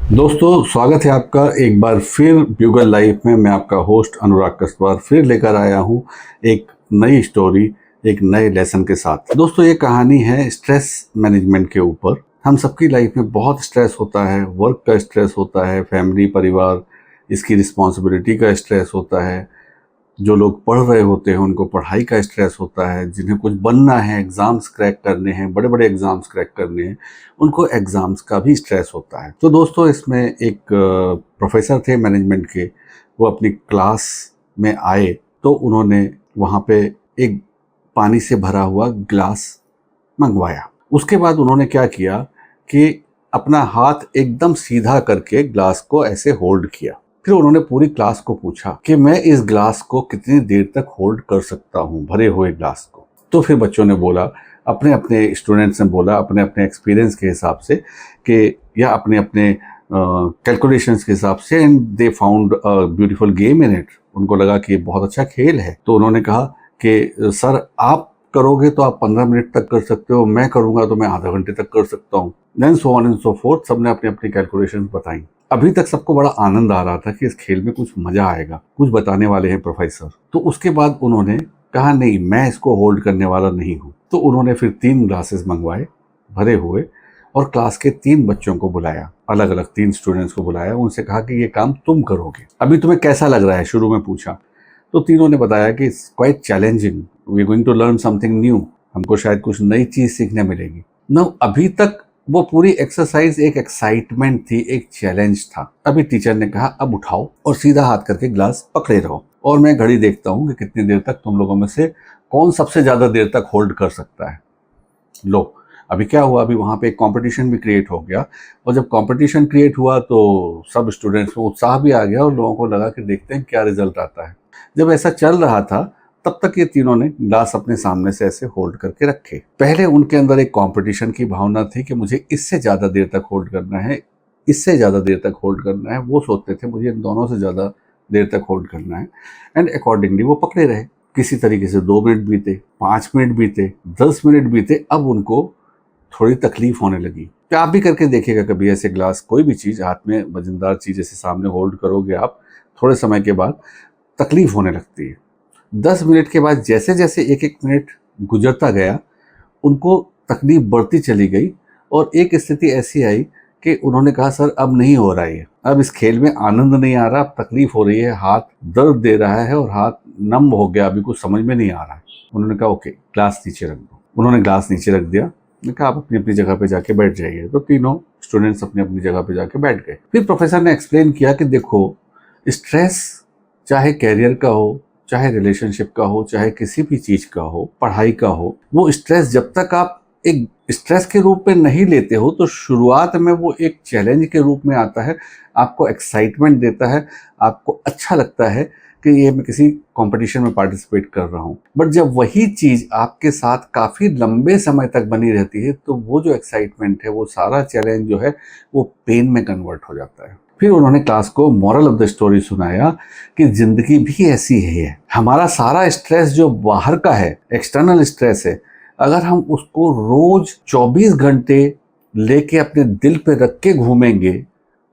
दोस्तों, स्वागत है आपका एक बार फिर ब्यूगल लाइफ में। मैं आपका होस्ट अनुराग कस्वार फिर लेकर आया हूँ एक नई स्टोरी, एक नए लेसन के साथ। दोस्तों, ये कहानी है स्ट्रेस मैनेजमेंट के ऊपर। हम सबकी लाइफ में बहुत स्ट्रेस होता है, वर्क का स्ट्रेस होता है, फैमिली परिवार इसकी रिस्पॉन्सिबिलिटी का स्ट्रेस होता है, जो लोग पढ़ रहे होते हैं उनको पढ़ाई का स्ट्रेस होता है, जिन्हें कुछ बनना है, एग्ज़ाम्स क्रैक करने हैं, बड़े बड़े एग्ज़ाम्स क्रैक करने हैं, उनको एग्ज़ाम्स का भी स्ट्रेस होता है। तो दोस्तों, इसमें एक प्रोफेसर थे मैनेजमेंट के, वो अपनी क्लास में आए तो उन्होंने वहाँ पे एक पानी से भरा हुआ ग्लास मंगवाया। उसके बाद उन्होंने क्या किया कि अपना हाथ एकदम सीधा करके ग्लास को ऐसे होल्ड किया। फिर उन्होंने पूरी क्लास को पूछा कि मैं इस ग्लास को कितनी देर तक होल्ड कर सकता हूँ, भरे हुए ग्लास को। तो फिर बच्चों ने बोला, अपने अपने स्टूडेंट्स ने बोला अपने अपने एक्सपीरियंस के हिसाब से कि या अपने अपने कैलकुलेशंस के हिसाब से, and they found a beautiful game in it. उनको लगा कि ये बहुत अच्छा खेल है। तो उन्होंने कहा कि सर, आप करोगे तो आप 15 मिनट तक कर सकते हो, मैं करूँगा तो मैं आधा घंटे तक कर सकता हूँ। Then so on and so forth, सबने अपनी अपनी कैलकुलेशंस बताई। अभी तक सबको बड़ा आनंद आ रहा था कि इस खेल में कुछ मजा आएगा, कुछ बताने वाले हैं प्रोफेसर। तो उसके बाद उन्होंने कहा, नहीं, मैं इसको होल्ड करने वाला नहीं हूँ। तो उन्होंने फिर 3 ग्लासेस मंगवाए भरे हुए और क्लास के 3 बच्चों को बुलाया, अलग अलग 3 स्टूडेंट्स को बुलाया। उनसे कहा कि ये काम तुम करोगे, अभी तुम्हें कैसा लग रहा है, शुरू में पूछा। तो तीनों ने बताया कि it's quite challenging, we are going to learn something new, हमको शायद कुछ नई चीज़ सीखने मिलेगी। न अभी तक वो पूरी एक्सरसाइज एक एक्साइटमेंट थी, एक चैलेंज था। अभी टीचर ने कहा, अब उठाओ और सीधा हाथ करके ग्लास पकड़े रहो और मैं घड़ी देखता हूँ कि कितनी देर तक तुम लोगों में से कौन सबसे ज़्यादा देर तक होल्ड कर सकता है। लो, अभी क्या हुआ, अभी वहाँ पे एक कंपटीशन भी क्रिएट हो गया। और जब कंपटीशन क्रिएट हुआ तो सब स्टूडेंट्स में उत्साह भी आ गया और लोगों को लगा कि देखते हैं क्या रिजल्ट आता है। जब ऐसा चल रहा था तब तक ये तीनों ने ग्लास अपने सामने से ऐसे होल्ड करके रखे। पहले उनके अंदर एक कंपटीशन की भावना थी कि मुझे इससे ज़्यादा देर तक होल्ड करना है, इससे ज़्यादा देर तक होल्ड करना है। वो सोचते थे मुझे इन दोनों से ज़्यादा देर तक होल्ड करना है, एंड अकॉर्डिंगली वो पकड़े रहे। किसी तरीके से 2 मिनट बीते, 5 मिनट बीते, 10 मिनट बीते। अब उनको थोड़ी तकलीफ होने लगी। तो आप भी करके देखिएगा कभी ऐसे ग्लास, कोई भी चीज़ हाथ में, वजनदार चीज़ ऐसे सामने होल्ड करोगे आप, थोड़े समय के बाद तकलीफ होने लगती है। 10 मिनट के बाद जैसे जैसे एक एक मिनट गुजरता गया, उनको तकलीफ बढ़ती चली गई और एक स्थिति ऐसी आई कि उन्होंने कहा, सर अब नहीं हो रहा है, अब इस खेल में आनंद नहीं आ रहा, अब तकलीफ हो रही है, हाथ दर्द दे रहा है और हाथ नम हो गया, अभी कुछ समझ में नहीं आ रहा है। उन्होंने कहा, ओके, ग्लास नीचे रख दो। उन्होंने ग्लास नीचे रख दिया। मैंने कहा, आप अपनी अपनी जगह पे जाके बैठ जाइए। तो तीनों स्टूडेंट्स अपनी अपनी जगह पे जाके बैठ गए। फिर प्रोफेसर ने एक्सप्लेन किया कि देखो, स्ट्रेस चाहे कैरियर का हो, चाहे रिलेशनशिप का हो, चाहे किसी भी चीज़ का हो, पढ़ाई का हो, वो स्ट्रेस जब तक आप एक स्ट्रेस के रूप में नहीं लेते हो तो शुरुआत में वो एक चैलेंज के रूप में आता है, आपको एक्साइटमेंट देता है, आपको अच्छा लगता है कि ये मैं किसी कंपटीशन में पार्टिसिपेट कर रहा हूँ। बट जब वही चीज़ आपके साथ काफ़ी लंबे समय तक बनी रहती है तो वो जो एक्साइटमेंट है, वो सारा चैलेंज जो है, वो पेन में कन्वर्ट हो जाता है। फिर उन्होंने क्लास को मॉरल ऑफ द स्टोरी सुनाया कि ज़िंदगी भी ऐसी है। हमारा सारा स्ट्रेस जो बाहर का है, एक्सटर्नल स्ट्रेस है, अगर हम उसको रोज़ 24 घंटे लेके अपने दिल पे रख के घूमेंगे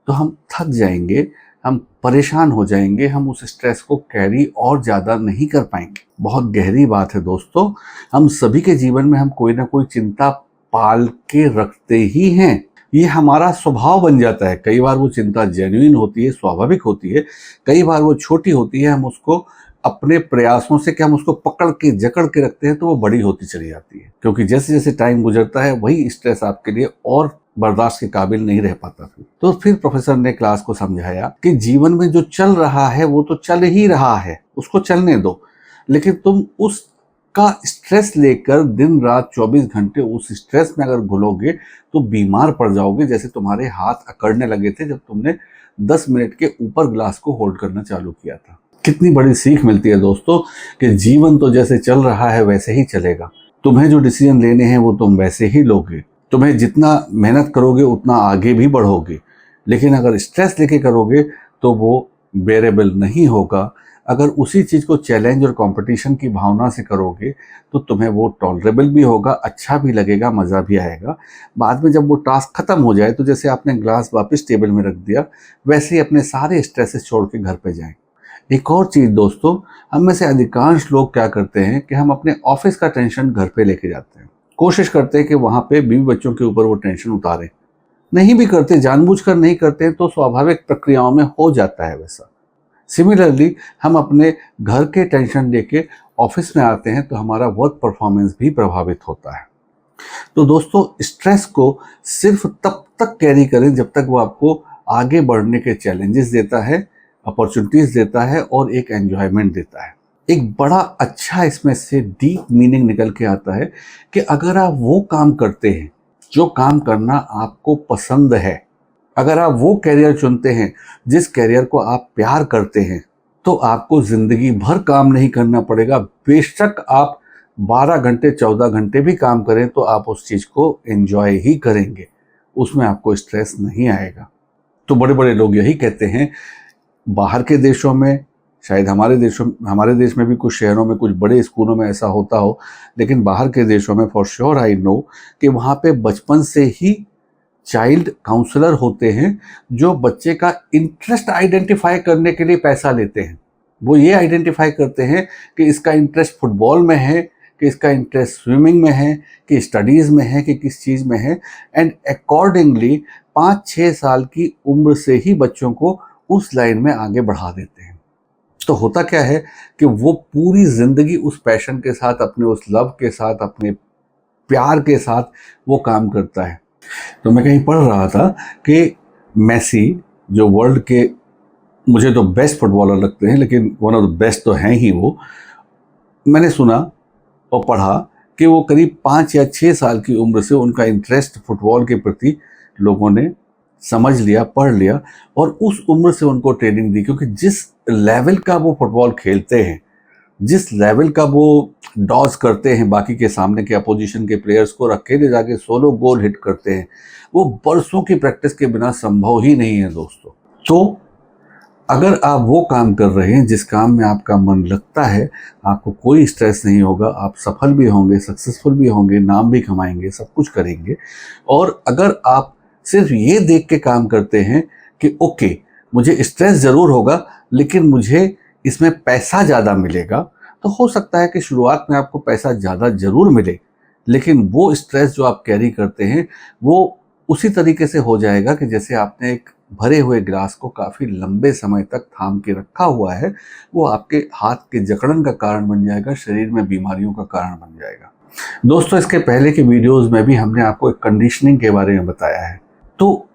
तो हम थक जाएंगे, हम परेशान हो जाएंगे, हम उस स्ट्रेस को कैरी और ज़्यादा नहीं कर पाएंगे। बहुत गहरी बात है दोस्तों। हम सभी के जीवन में हम कोई ना कोई चिंता पाल के रखते ही हैं, ये हमारा स्वभाव बन जाता है। कई बार वो चिंता जेन्युइन होती है, स्वाभाविक होती है, कई बार वो छोटी होती है, हम उसको अपने प्रयासों से हम उसको पकड़ के जकड़ के रखते हैं तो वो बड़ी होती चली जाती है, क्योंकि जैसे जैसे टाइम गुजरता है वही स्ट्रेस आपके लिए और बर्दाश्त के काबिल नहीं रह पाता। तो फिर प्रोफेसर ने क्लास को समझाया कि जीवन में जो चल रहा है वो तो चल ही रहा है, उसको चलने दो, लेकिन तुम उसका स्ट्रेस लेकर दिन रात 24 घंटे उस स्ट्रेस में अगर घुलोगे तो बीमार पड़ जाओगे, जैसे तुम्हारे हाथ अकड़ने लगे थे जब तुमने 10 मिनट के ऊपर ग्लास को होल्ड करना चालू किया था। कितनी बड़ी सीख मिलती है दोस्तों कि जीवन तो जैसे चल रहा है वैसे ही चलेगा। तुम्हें जो डिसीजन लेने हैं वो तुम वैसे ही लोगे। तुम्हें जितना मेहनत करोगे उतना आगे भी बढ़ोगे, लेकिन अगर स्ट्रेस लेके करोगे तो वो बेरेबल नहीं होगा, अगर उसी चीज़ को चैलेंज और कंपटीशन की भावना से करोगे तो तुम्हें वो टॉलरेबल भी होगा, अच्छा भी लगेगा, मज़ा भी आएगा। बाद में जब वो टास्क ख़त्म हो जाए तो जैसे आपने ग्लास वापस टेबल में रख दिया, वैसे ही अपने सारे स्ट्रेसेस छोड़ के घर पे जाएं। एक और चीज़ दोस्तों, हम में से अधिकांश लोग क्या करते हैं कि हम अपने ऑफिस का टेंशन घर पे लेके जाते हैं। कोशिश करते हैं कि वहाँ पे बीवी बच्चों के ऊपर वो टेंशन उतारें। नहीं भी करते, जानबूझकर नहीं करते हैं तो स्वाभाविक प्रक्रियाओं में हो जाता है वैसा। सिमिलरली हम अपने घर के टेंशन लेके ऑफिस में आते हैं तो हमारा वर्क परफॉर्मेंस भी प्रभावित होता है। तो दोस्तों, स्ट्रेस को सिर्फ तब तक कैरी करें जब तक वो आपको आगे बढ़ने के चैलेंजेस देता है, अपॉर्चुनिटीज देता है और एक एंजॉयमेंट देता है। एक बड़ा अच्छा इसमें से डीप मीनिंग निकल के आता है कि अगर आप वो काम करते हैं जो काम करना आपको पसंद है, अगर आप वो कैरियर चुनते हैं जिस कैरियर को आप प्यार करते हैं, तो आपको ज़िंदगी भर काम नहीं करना पड़ेगा। बेशक आप 12 घंटे 14 घंटे भी काम करें तो आप उस चीज़ को एंजॉय ही करेंगे, उसमें आपको स्ट्रेस नहीं आएगा। तो बड़े बड़े लोग यही कहते हैं, बाहर के देशों में, शायद हमारे देश में भी कुछ शहरों में, कुछ बड़े स्कूलों में ऐसा होता हो, लेकिन बाहर के देशों में फॉर श्योर आई नो कि वहाँ पे बचपन से ही चाइल्ड काउंसलर होते हैं जो बच्चे का इंटरेस्ट आइडेंटिफाई करने के लिए पैसा लेते हैं। वो ये आइडेंटिफाई करते हैं कि इसका इंटरेस्ट फुटबॉल में है, कि इसका इंटरेस्ट स्विमिंग में है, कि स्टडीज़ में है, कि किस चीज़ में है, एंड अकॉर्डिंगली 5-6 साल की उम्र से ही बच्चों को उस लाइन में आगे बढ़ा देते हैं। तो होता क्या है कि वो पूरी ज़िंदगी उस पैशन के साथ, अपने उस लव के साथ, अपने प्यार के साथ वो काम करता है। तो मैं कहीं पढ़ रहा था कि मेसी, जो वर्ल्ड के मुझे तो बेस्ट फुटबॉलर लगते हैं, लेकिन वन ऑफ द बेस्ट तो हैं ही वो, मैंने सुना और पढ़ा कि वो करीब 5 या 6 साल की उम्र से उनका इंटरेस्ट फुटबॉल के प्रति लोगों ने समझ लिया, पढ़ लिया और उस उम्र से उनको ट्रेनिंग दी, क्योंकि जिस लेवल का वो फुटबॉल खेलते हैं, जिस लेवल का वो डॉज करते हैं, बाकी के सामने के अपोजिशन के प्लेयर्स को अकेले जाके सोलो गोल हिट करते हैं, वो बरसों की प्रैक्टिस के बिना संभव ही नहीं है दोस्तों। तो अगर आप वो काम कर रहे हैं जिस काम में आपका मन लगता है, आपको कोई स्ट्रेस नहीं होगा, आप सफल भी होंगे, सक्सेसफुल भी होंगे, नाम भी कमाएंगे, सब कुछ करेंगे। और अगर आप सिर्फ ये देख के काम करते हैं कि ओके, मुझे स्ट्रेस ज़रूर होगा लेकिन मुझे इसमें पैसा ज़्यादा मिलेगा, तो हो सकता है कि शुरुआत में आपको पैसा ज़्यादा ज़रूर मिले, लेकिन वो स्ट्रेस जो आप कैरी करते हैं वो उसी तरीके से हो जाएगा कि जैसे आपने एक भरे हुए ग्लास को काफ़ी लंबे समय तक थाम के रखा हुआ है, वो आपके हाथ के जकड़न का कारण बन जाएगा, शरीर में बीमारियों का कारण बन जाएगा। दोस्तों, इसके पहले के वीडियोज़ में भी हमने आपको एक कंडीशनिंग के बारे में बताया है। तो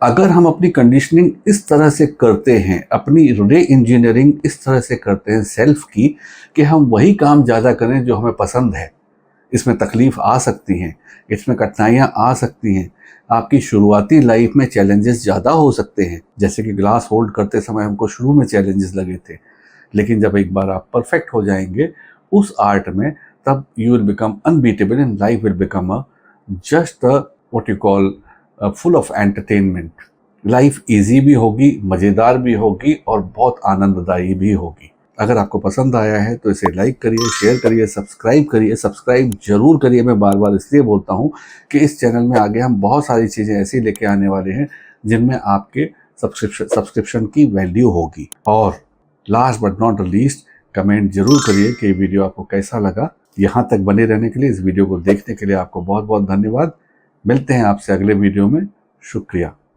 अगर हम अपनी कंडीशनिंग इस तरह से करते हैं, अपनी रे इंजीनियरिंग इस तरह से करते हैं सेल्फ की, कि हम वही काम ज़्यादा करें जो हमें पसंद है, इसमें तकलीफ़ आ सकती हैं, इसमें कठिनाइयाँ आ सकती हैं, आपकी शुरुआती लाइफ में चैलेंजेस ज़्यादा हो सकते हैं। जैसे कि ग्लास होल्ड करते समय हमको शुरू में चैलेंजेस लगे थे, लेकिन जब एक बार आप परफेक्ट हो जाएंगे उस आर्ट में, तब you will become unbeatable and life will become a just what you call full of entertainment. Life easy भी होगी, मज़ेदार भी होगी और बहुत आनंददायी भी होगी। अगर आपको पसंद आया है तो इसे लाइक करिए, शेयर करिए, सब्सक्राइब करिए। सब्सक्राइब जरूर करिए, मैं बार बार इसलिए बोलता हूँ कि इस चैनल में आगे हम बहुत सारी चीज़ें ऐसी लेके आने वाले हैं जिनमें आपके सब्सक्रिप्शन की वैल्यू होगी। और last but not the least, comment जरूर करिए कि ये वीडियो आपको कैसा लगा। यहाँ तक बने रहने के लिए, इस वीडियो को देखने के लिए आपको बहुत बहुत धन्यवाद। मिलते हैं आपसे अगले वीडियो में। शुक्रिया।